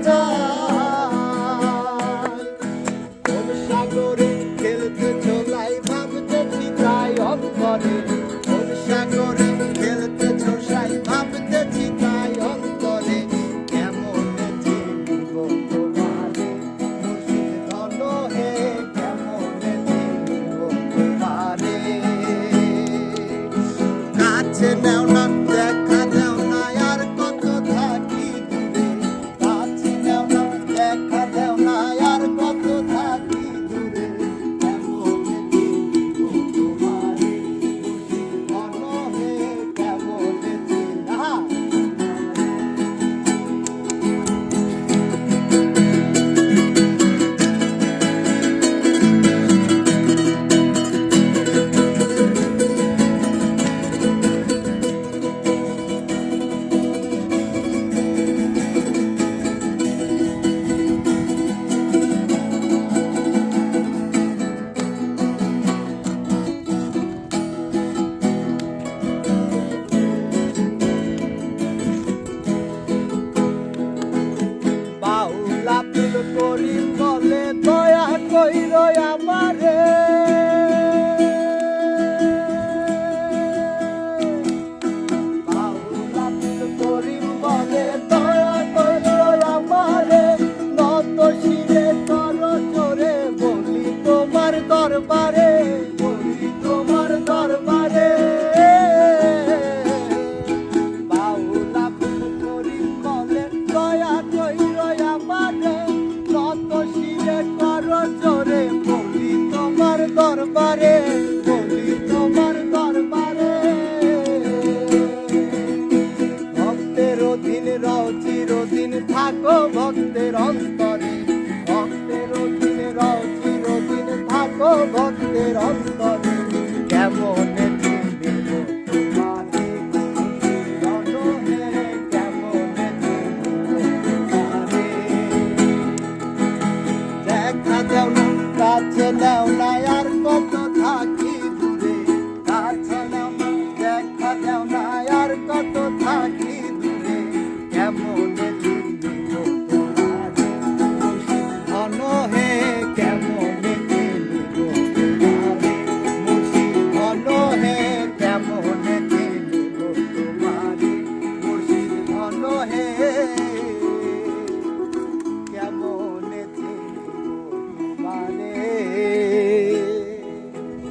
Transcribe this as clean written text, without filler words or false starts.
যায়। কোন সাগরে খেলতে চলাই ভাবতেছি তাই অন্তরে, কোন সাগরে খেলতে চলাই ভাবতেছি তাই অন্তরে। কেমন চিনিব তোমারে মুর্শিদ ধন হে, কেমন চিনিব তোমারে। কাছে নেও না দেখা দাও না আর কত থাকি দূরে, কাছে নেও না দেখা দাও না আর কত থাকি দূরে। কেমন চিনিব তোমারে মুর্শিদ ধন হে, কেমন চিনিব। বাউল আব্দুল করিম বলে দয়া কইর আমারে, বাউল আব্দুল করিম বলে দয়া কইর আমারে। নত শিরে কর জোরে বলি তোমার দরবারে, বলি তোমার দরবারে। বাউল আব্দুল করিম বলে দয়া কইর আমারে, নত শিরে কর জোরে বলি তোমার দরবারে, বলি তোমার দরবারে। ভক্তের অধীন রও চিরদিন থাকো ভক্তের অন্তরে, ভক্তের অধীন রও চিরদিন থাকো ভক্তের অন্তরে। কেমন চিনিব তোমারে ধন হে, কেমন চিনিব তোমারে। দেখা দাও না কাছে নাও না আর কত থাকি দূরে, কাছে নাও না দেখা দাও না আর কত থাকি দূরে। কেমন